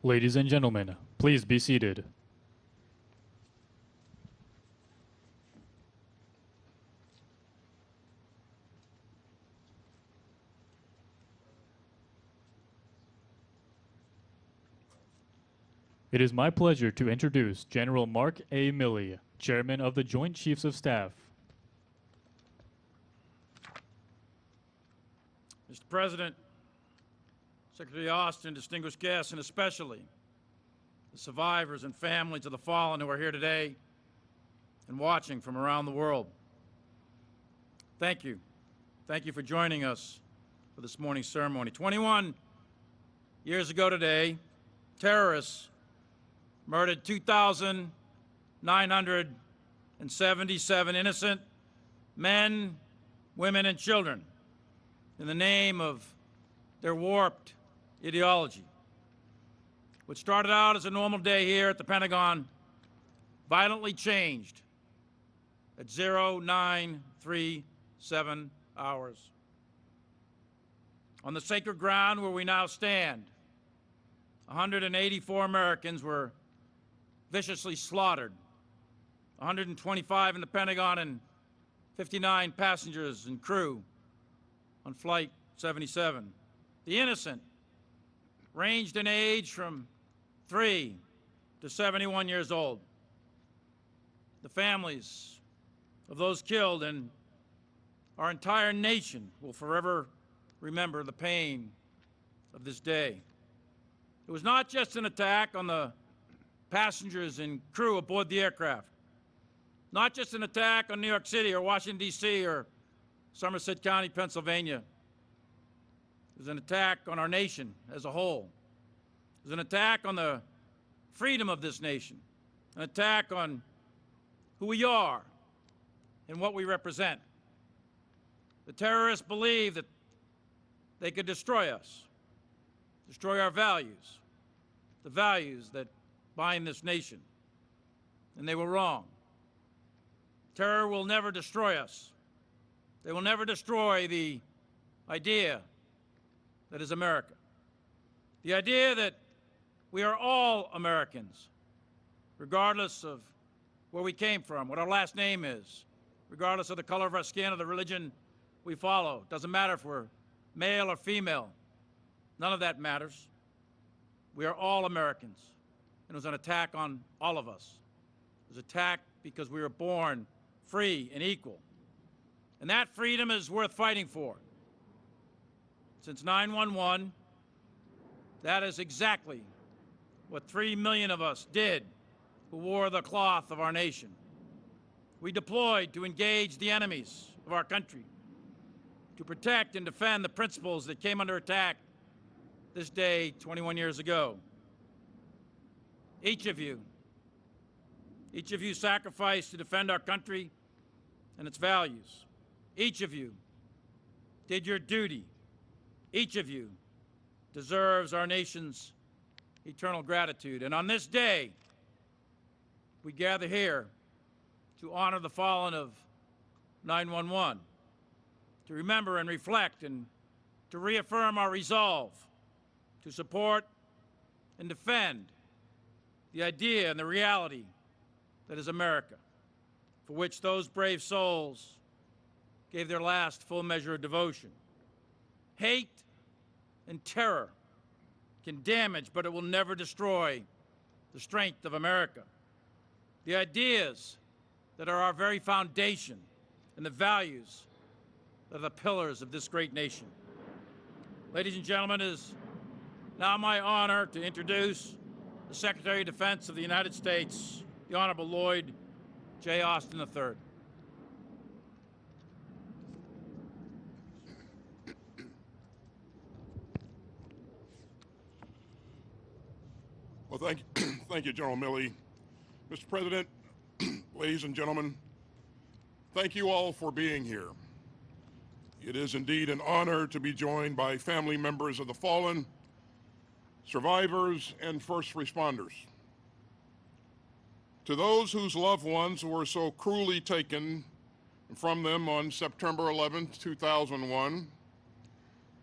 Ladies and gentlemen, please be seated. It is my pleasure to introduce General Mark A. Milley, Chairman of the Joint Chiefs of Staff. Mr. President, Secretary Austin, distinguished guests, and especially the survivors and families of the fallen who are here today and watching from around the world. Thank you. Thank you for joining us for this morning's ceremony. 21 years ago today, terrorists murdered 2,977 innocent men, women, and children in the name of their warped ideology. What started out as a normal day here at the Pentagon violently changed at 0937 hours. On the sacred ground where we now stand, 184 Americans were viciously slaughtered, 125 in the Pentagon and 59 passengers and crew on Flight 77. The innocent ranged in age from 3 to 71 years old. The families of those killed and our entire nation will forever remember the pain of this day. It was not just an attack on the passengers and crew aboard the aircraft, not just an attack on New York City or Washington, D.C. or Somerset County, Pennsylvania. It was an attack on our nation as a whole. It was an attack on the freedom of this nation, an attack on who we are and what we represent. The terrorists believed that they could destroy us, destroy our values, the values that bind this nation. And they were wrong. Terror will never destroy us. They will never destroy the idea that is America. The idea that we are all Americans, regardless of where we came from, what our last name is, regardless of the color of our skin or the religion we follow. It doesn't matter if we're male or female. None of that matters. We are all Americans. And it was an attack on all of us. It was an attack because we were born free and equal. And that freedom is worth fighting for. Since 9/11, that is exactly what 3 million of us did who wore the cloth of our nation. We deployed to engage the enemies of our country, to protect and defend the principles that came under attack this day 21 years ago. Each of you sacrificed to defend our country and its values. Each of you did your duty. Each of you deserves our nation's eternal gratitude. And on this day, we gather here to honor the fallen of 9/11, to remember and reflect and to reaffirm our resolve to support and defend the idea and the reality that is America, for which those brave souls gave their last full measure of devotion. Hate and terror can damage, but it will never destroy the strength of America. The ideas that are our very foundation and the values that are the pillars of this great nation. Ladies and gentlemen, it is now my honor to introduce the Secretary of Defense of the United States, the Honorable Lloyd J. Austin III. Well, thank you, General Milley. Mr. President, ladies and gentlemen, thank you all for being here. It is indeed an honor to be joined by family members of the fallen, survivors, and first responders. To those whose loved ones were so cruelly taken from them on September 11, 2001,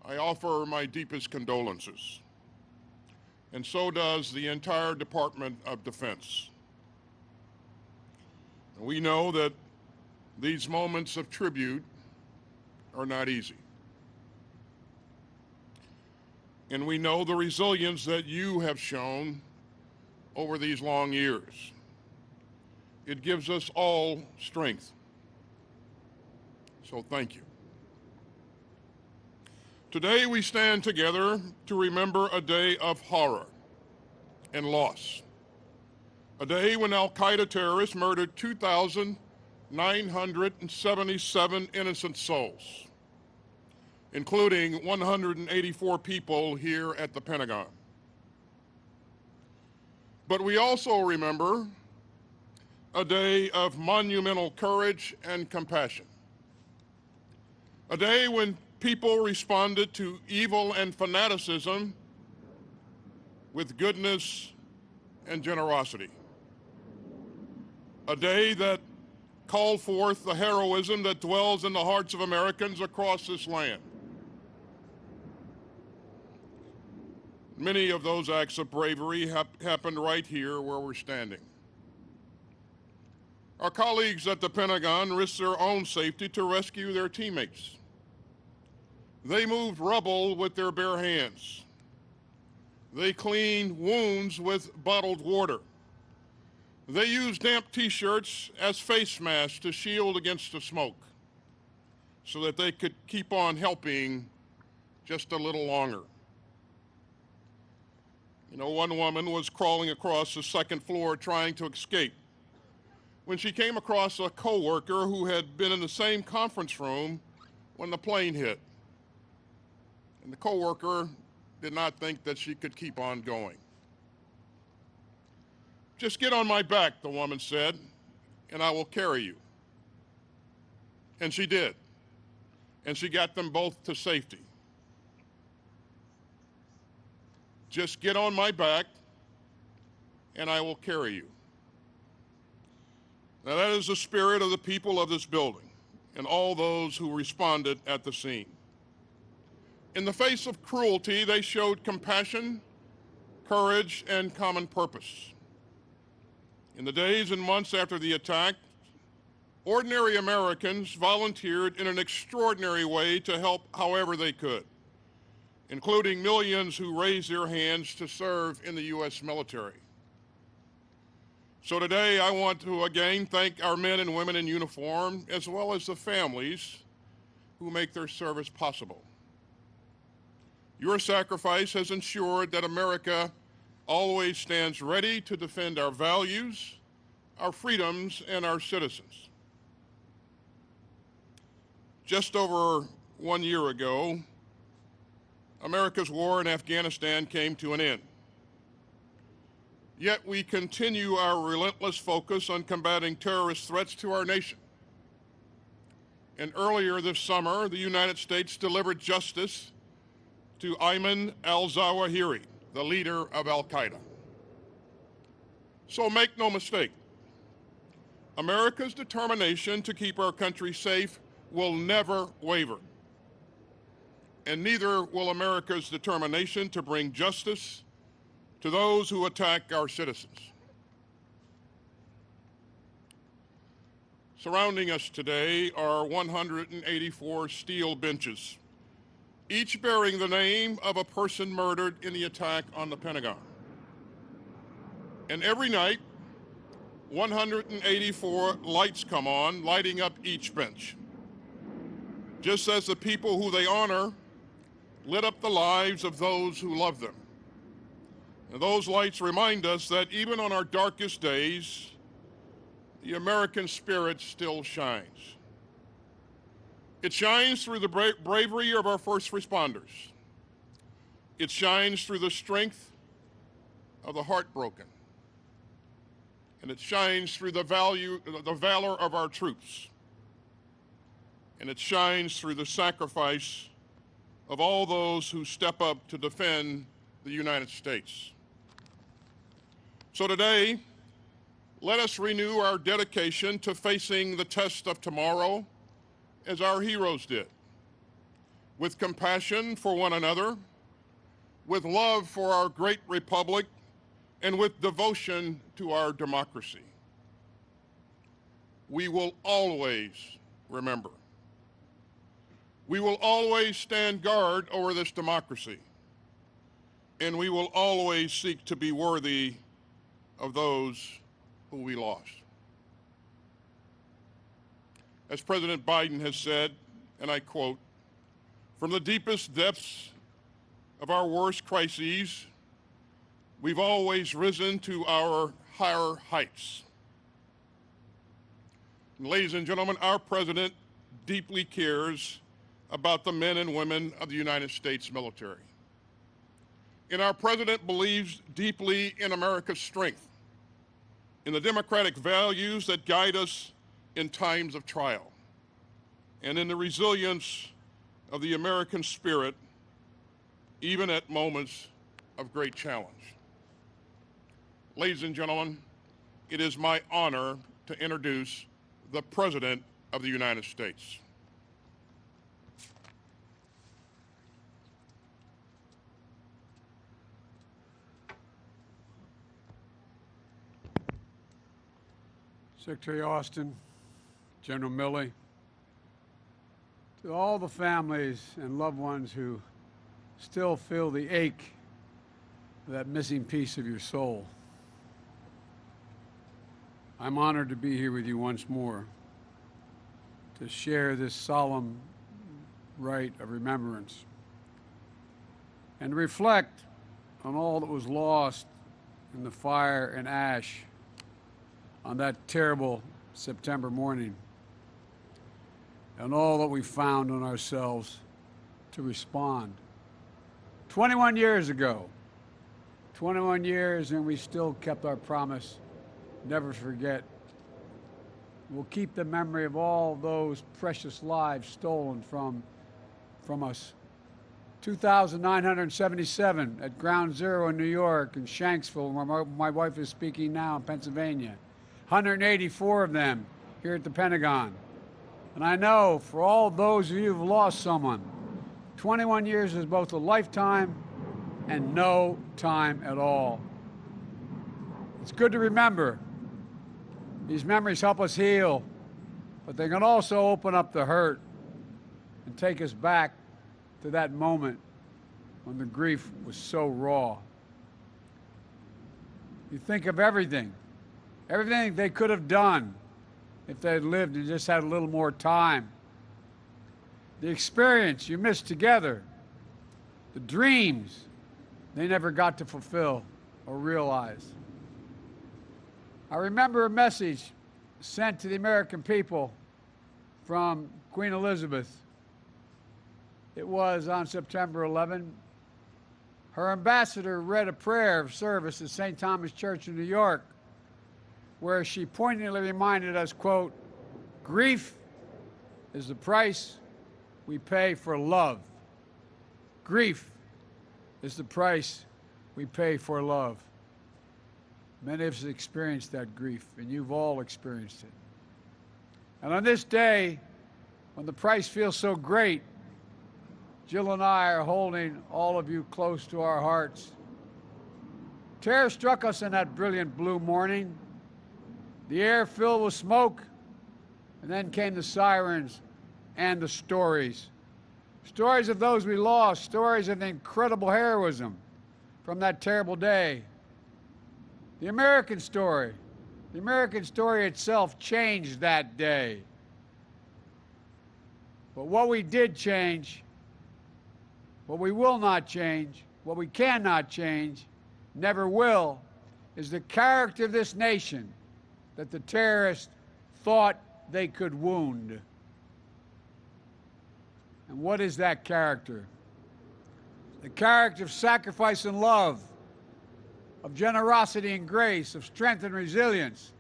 I offer my deepest condolences. and so does the entire Department of Defense. We know that these moments of tribute are not easy. And we know the resilience that you have shown over these long years. It gives us all strength. So thank you. Today we stand together to remember a day of horror and loss. A day when al-Qaeda terrorists murdered 2,977 innocent souls, including 184 people here at the Pentagon. But we also remember a day of monumental courage and compassion. A day when people responded to evil and fanaticism with goodness and generosity. A day that called forth the heroism that dwells in the hearts of Americans across this land. Many of those acts of bravery happened right here where we're standing. Our colleagues at the Pentagon risked their own safety to rescue their teammates. They moved rubble with their bare hands. They cleaned wounds with bottled water. They used damp T-shirts as face masks to shield against the smoke so that they could keep on helping just a little longer. You know, one woman was crawling across the second floor trying to escape when she came across a coworker who had been in the same conference room when the plane hit. And the coworker did not think that she could keep on going. "Just get on my back," the woman said, "and I will carry you." And she did. And she got them both to safety. "Just get on my back, and I will carry you." Now that is the spirit of the people of this building and all those who responded at the scene. In the face of cruelty, they showed compassion, courage, and common purpose. In the days and months after the attack, ordinary Americans volunteered in an extraordinary way to help however they could, including millions who raised their hands to serve in the U.S. military. So today I want to again thank our men and women in uniform, as well as the families who make their service possible. Your sacrifice has ensured that America always stands ready to defend our values, our freedoms, and our citizens. Just over 1 year ago, America's war in Afghanistan came to an end. Yet we continue our relentless focus on combating terrorist threats to our nation. And earlier this summer, the United States delivered justice to Ayman al-Zawahiri, the leader of al-Qaeda. So make no mistake, America's determination to keep our country safe will never waver. And neither will America's determination to bring justice to those who attack our citizens. Surrounding us today are 184 steel benches, each bearing the name of a person murdered in the attack on the Pentagon. And every night, 184 lights come on, lighting up each bench, just as the people who they honor lit up the lives of those who love them. And those lights remind us that even on our darkest days, the American spirit still shines. It shines through the bravery of our first responders. It shines through the strength of the heartbroken. And it shines through the valor of our troops. And it shines through the sacrifice of all those who step up to defend the United States. So today, let us renew our dedication to facing the test of tomorrow as our heroes did, with compassion for one another, with love for our great republic, and with devotion to our democracy. We will always remember. We will always stand guard over this democracy, and we will always seek to be worthy of those who we lost. As President Biden has said, and I quote, "From the deepest depths of our worst crises, we've always risen to our higher heights." And ladies and gentlemen, our president deeply cares about the men and women of the United States military. And our president believes deeply in America's strength, in the democratic values that guide us in times of trial, and in the resilience of the American spirit, even at moments of great challenge. Ladies and gentlemen, it is my honor to introduce the President of the United States. Secretary Austin, General Milley, to all the families and loved ones who still feel the ache of that missing piece of your soul, I'm honored to be here with you once more to share this solemn rite of remembrance and reflect on all that was lost in the fire and ash on that terrible September morning, and all that we found in ourselves to respond. 21 years ago, 21 years, and we still kept our promise, never forget. We'll keep the memory of all those precious lives stolen from us. 2,977 at Ground Zero in New York and Shanksville, where my wife is speaking now, in Pennsylvania. 184 of them here at the Pentagon. And I know for all those of you who've lost someone, 21 years is both a lifetime and no time at all. It's good to remember. These memories help us heal, but they can also open up the hurt and take us back to that moment when the grief was so raw. You think of everything they could have done if they had lived and just had a little more time. The experience you missed together, the dreams they never got to fulfill or realize. I remember a message sent to the American people from Queen Elizabeth. It was on September 11. Her ambassador read a prayer of service at St. Thomas Church in New York, where she poignantly reminded us, quote, "Grief is the price we pay for love." Grief is the price we pay for love. Many of us experienced that grief, and you've all experienced it. And on this day, when the price feels so great, Jill and I are holding all of you close to our hearts. Terror struck us in that brilliant blue morning. The air filled with smoke, and then came the sirens and the stories. Stories of those we lost, stories of incredible heroism from that terrible day. The American story itself changed that day. But what we did change, what we will not change, what we cannot change, never will, is the character of this nation that the terrorists thought they could wound. And what is that character? The character of sacrifice and love, of generosity and grace, of strength and resilience.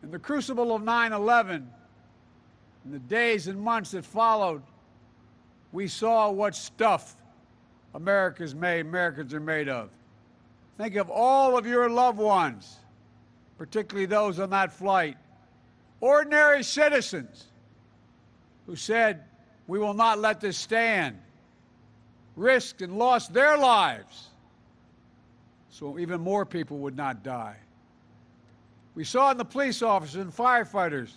In the crucible of 9/11, in the days and months that followed, we saw what stuff Americans are made of. Think of all of your loved ones, particularly those on that flight, ordinary citizens who said, "We will not let this stand." risked and lost their lives so even more people would not die. We saw it in the police officers and firefighters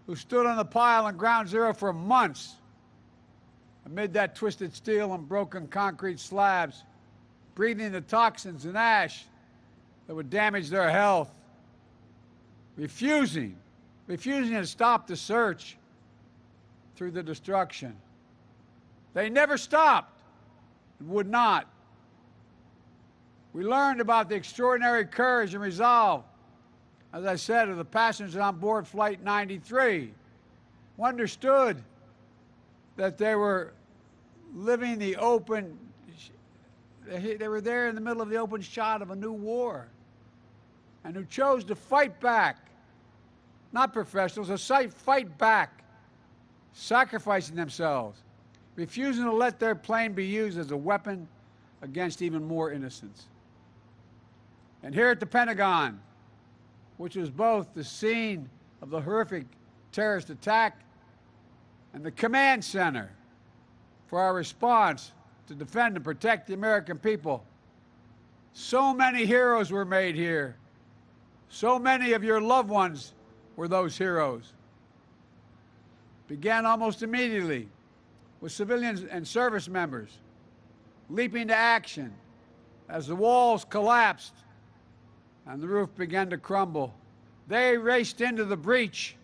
who stood on the pile on Ground Zero for months amid that twisted steel and broken concrete slabs, breathing the toxins and ash that would damage their health, refusing to stop the search through the destruction. They never stopped and would not. We learned about the extraordinary courage and resolve, as I said, of the passengers on board Flight 93, who understood that they were living the open, they were there in the middle of the open shot of a new war, and who chose to fight back. Not professionals, fight back, sacrificing themselves, refusing to let their plane be used as a weapon against even more innocents. And here at the Pentagon, which was both the scene of the horrific terrorist attack and the command center for our response to defend and protect the American people, so many heroes were made here. So many of your loved ones were those heroes. Began almost immediately with civilians and service members leaping to action as the walls collapsed and the roof began to crumble. They raced into the breach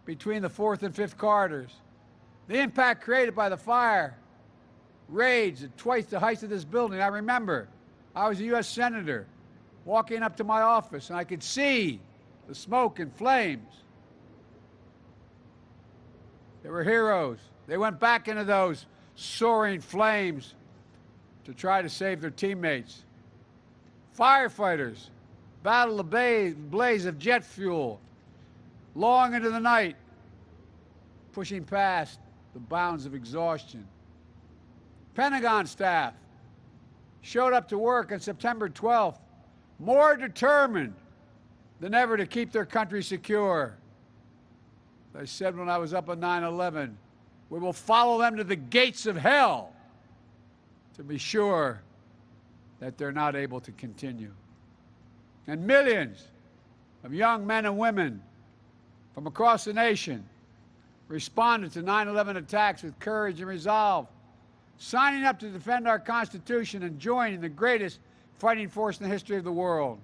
between the 4th and 5th corridors. The impact created by the fire raged at twice the height of this building. I remember I was a U.S. Senator walking up to my office, and I could see the smoke and flames. They were heroes. They went back into those soaring flames to try to save their teammates. Firefighters battled the blaze of jet fuel long into the night, pushing past the bounds of exhaustion. Pentagon staff showed up to work on September 12th, more determined than ever to keep their country secure. As I said when I was up on 9/11, we will follow them to the gates of hell to be sure that they're not able to continue. And millions of young men and women from across the nation responded to 9/11 attacks with courage and resolve, signing up to defend our Constitution and joining the greatest fighting force in the history of the world.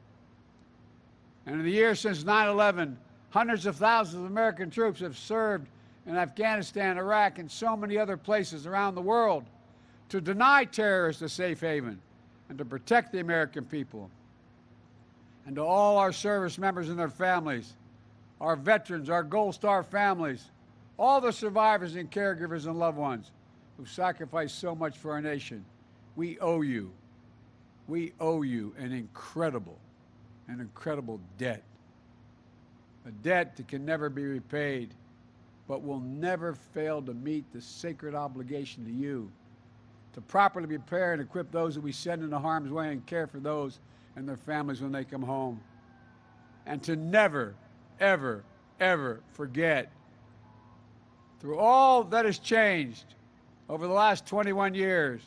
And in the years since 9/11, hundreds of thousands of American troops have served in Afghanistan, Iraq, and so many other places around the world to deny terrorists a safe haven and to protect the American people. And to all our service members and their families, our veterans, our Gold Star families, all the survivors and caregivers and loved ones who sacrificed so much for our nation, we owe you an incredible debt. A debt that can never be repaid, but will never fail to meet the sacred obligation to you to properly prepare and equip those that we send into harm's way and care for those and their families when they come home. And to never, ever, ever forget, through all that has changed over the last 21 years,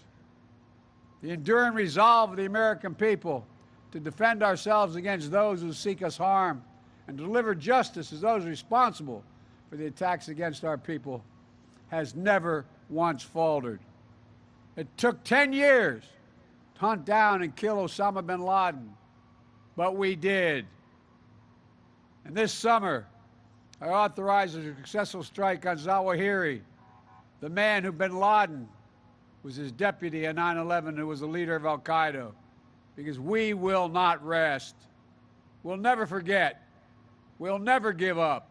the enduring resolve of the American people to defend ourselves against those who seek us harm and deliver justice to those responsible for the attacks against our people has never once faltered. It took 10 years to hunt down and kill Osama bin Laden, but we did. And this summer, I authorized a successful strike on Zawahiri, the man who bin Laden was his deputy on 9/11, who was the leader of al-Qaeda, because we will not rest. We'll never forget. We'll never give up.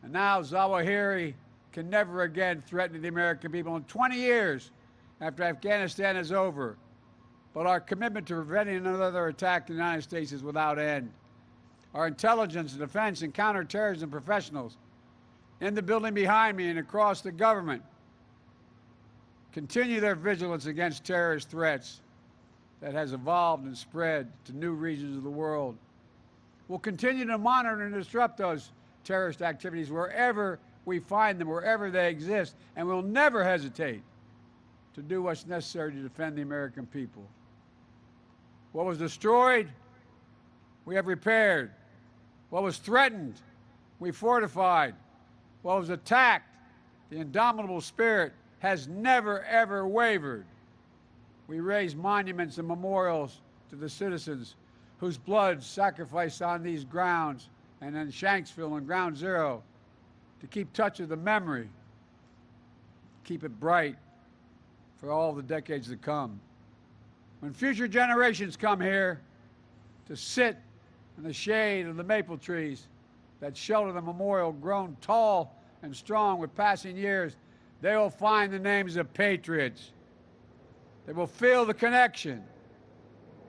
And now Zawahiri can never again threaten the American people. In 20 years after Afghanistan is over, but our commitment to preventing another attack in the United States is without end. Our intelligence, defense, and counterterrorism professionals in the building behind me and across the government continue their vigilance against terrorist threats that has evolved and spread to new regions of the world. We'll continue to monitor and disrupt those terrorist activities wherever we find them, wherever they exist, and we'll never hesitate to do what's necessary to defend the American people. What was destroyed, we have repaired. What was threatened, we fortified. What was attacked, the indomitable spirit has never, ever wavered. We raised monuments and memorials to the citizens whose blood sacrificed on these grounds and in Shanksville and Ground Zero to keep touch of the memory, keep it bright for all the decades to come. When future generations come here to sit in the shade of the maple trees that shelter the memorial, grown tall and strong with passing years, they will find the names of patriots. They will feel the connection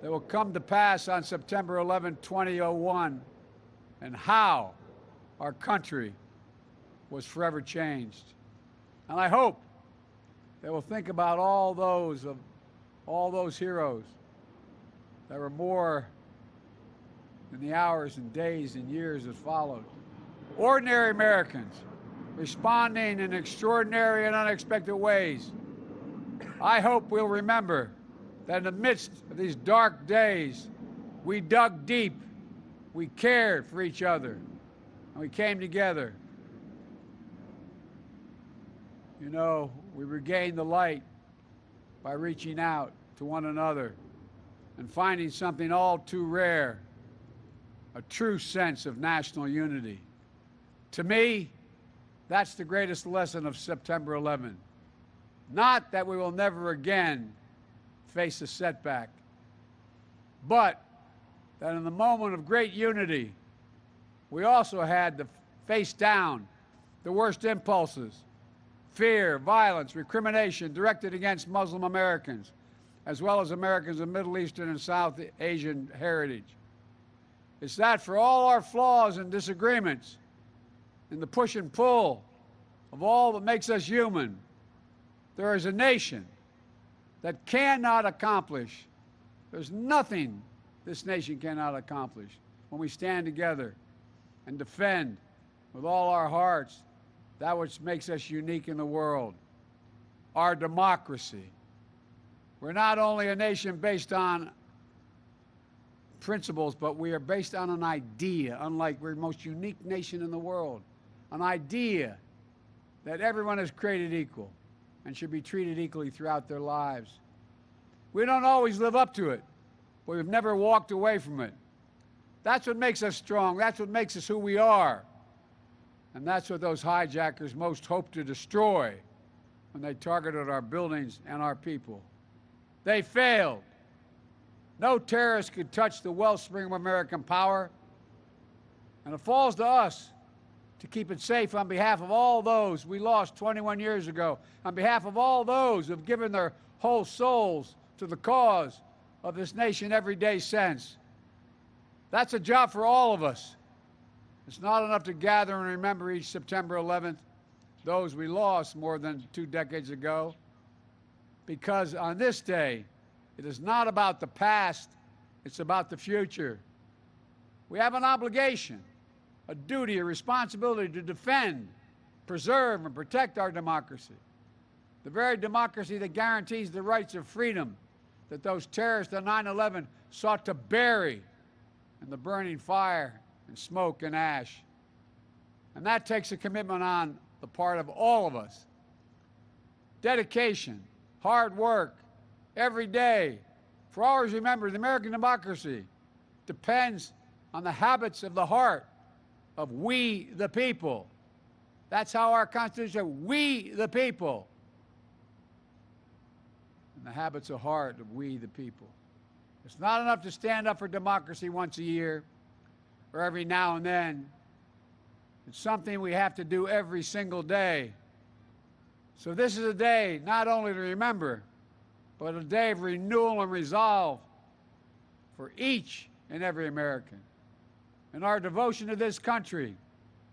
that will come to pass on September 11, 2001, and how our country was forever changed. And I hope they will think about all those heroes that were more than the hours and days and years that followed. Ordinary Americans responding in extraordinary and unexpected ways. I hope we'll remember that in the midst of these dark days, we dug deep, we cared for each other, and we came together. You know, we regained the light by reaching out to one another and finding something all too rare, a true sense of national unity. To me, that's the greatest lesson of September 11. Not that we will never again face a setback, but that in the moment of great unity, we also had to face down the worst impulses, fear, violence, recrimination directed against Muslim Americans, as well as Americans of Middle Eastern and South Asian heritage. It's that for all our flaws and disagreements, in the push and pull of all that makes us human, there is a nation that cannot accomplish. There's nothing this nation cannot accomplish when we stand together and defend with all our hearts that which makes us unique in the world, our democracy. We're not only a nation based on principles, but we are based on an idea, unlike we're the most unique nation in the world, an idea that everyone is created equal and should be treated equally throughout their lives. We don't always live up to it, but we've never walked away from it. That's what makes us strong. That's what makes us who we are. And that's what those hijackers most hoped to destroy when they targeted our buildings and our people. They failed. No terrorist could touch the wellspring of American power. And it falls to us to keep it safe on behalf of all those we lost 21 years ago, on behalf of all those who have given their whole souls to the cause of this nation every day since. That's a job for all of us. It's not enough to gather and remember each September 11th those we lost more than 2 decades ago, because on this day, it is not about the past, it's about the future. We have an obligation, a duty, a responsibility to defend, preserve, and protect our democracy. The very democracy that guarantees the rights of freedom that those terrorists on 9/11 sought to bury in the burning fire and smoke and ash. And that takes a commitment on the part of all of us. Dedication, hard work, every day. For always remember, the American democracy depends on the habits of the heart of we the people. That's how our Constitution, we the people. And the habits of heart of we the people. It's not enough to stand up for democracy once a year or every now and then. It's something we have to do every single day. So this is a day not only to remember, but a day of renewal and resolve for each and every American. And our devotion to this country,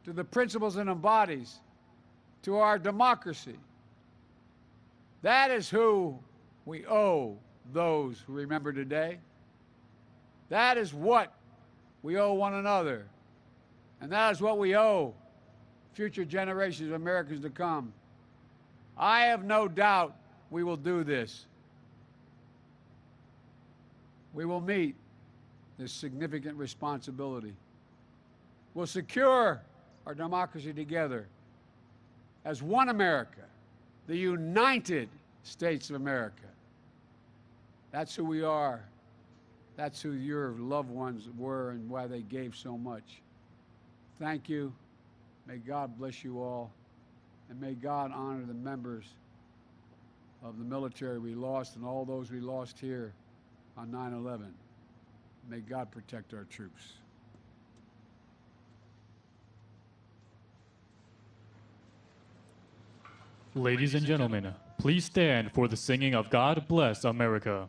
to the principles it embodies, to our democracy, that is who we owe those who remember today. That is what we owe one another. And that is what we owe future generations of Americans to come. I have no doubt we will do this. We will meet this significant responsibility. We'll secure our democracy together as one America, the United States of America. That's who we are. That's who your loved ones were and why they gave so much. Thank you. May God bless you all. And may God honor the members of the military we lost and all those we lost here on 9/11. May God protect our troops. Ladies and gentlemen, please stand for the singing of God Bless America.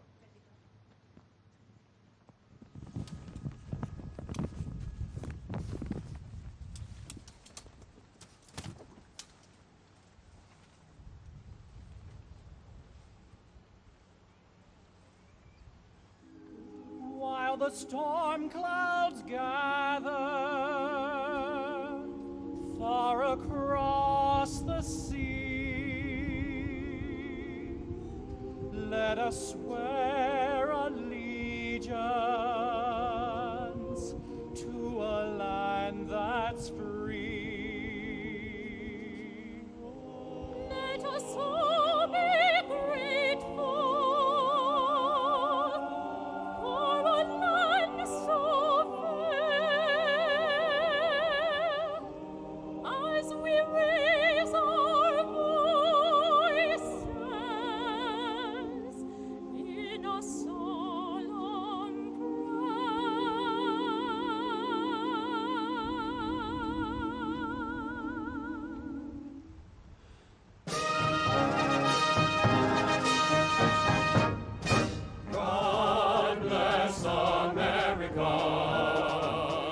While the storm clouds gather far across the sea, let us swear allegiance to a land that's free. Let us all be grateful for a land so fair, as we raise our voices in a solemn God bless America,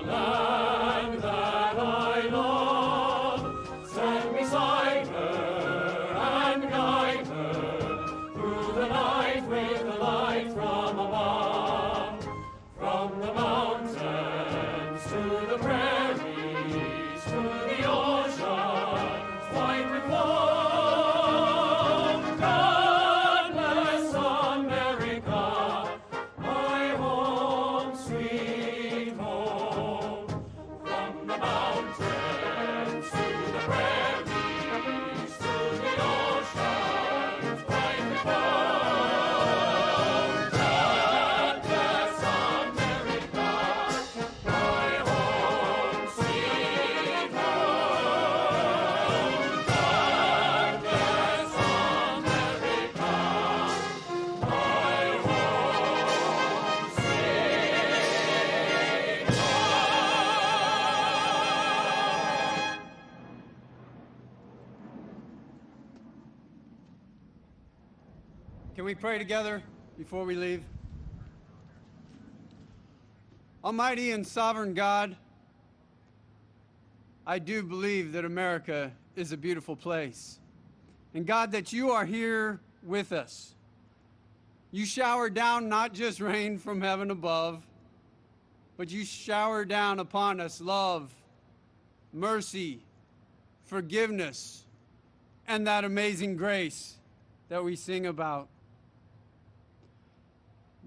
land that I love. Stand beside her and guide her through the night with the light from above. From the mountains to the prairies to the ocean, white with foam. God bless America, my home, sweet home. From the mountains to the prairies to the ocean, white with foam. God bless America, my home, sweet home. God bless America, my home, sweet home. Can we pray together before we leave? Almighty and sovereign God, I do believe that America is a beautiful place. And God, that you are here with us. You shower down not just rain from heaven above, but you shower down upon us love, mercy, forgiveness, and that amazing grace that we sing about.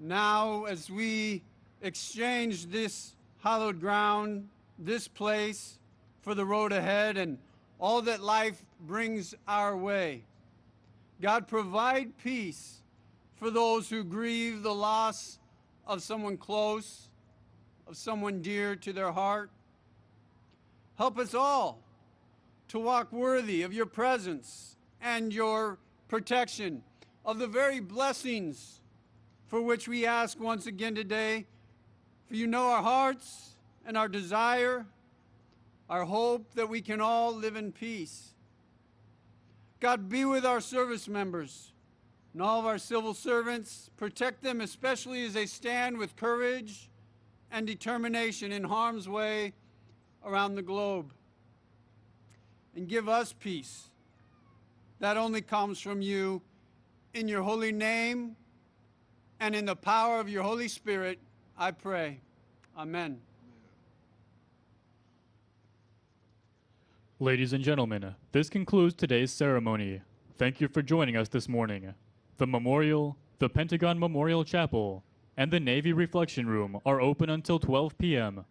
Now, as we exchange this hallowed ground, this place, for the road ahead and all that life brings our way, God, provide peace for those who grieve the loss of someone close, of someone dear to their heart. Help us all to walk worthy of your presence and your protection, of the very blessings for which we ask once again today. For you know our hearts and our desire, our hope that we can all live in peace. God, be with our service members and all of our civil servants. Protect them, especially as they stand with courage and determination in harm's way around the globe. And give us peace that only comes from you. In your holy name and in the power of your Holy Spirit, I pray. Amen. Ladies and gentlemen, this concludes today's ceremony. Thank you for joining us this morning. The memorial, the Pentagon Memorial Chapel, and the Navy Reflection Room are open until 12 p.m.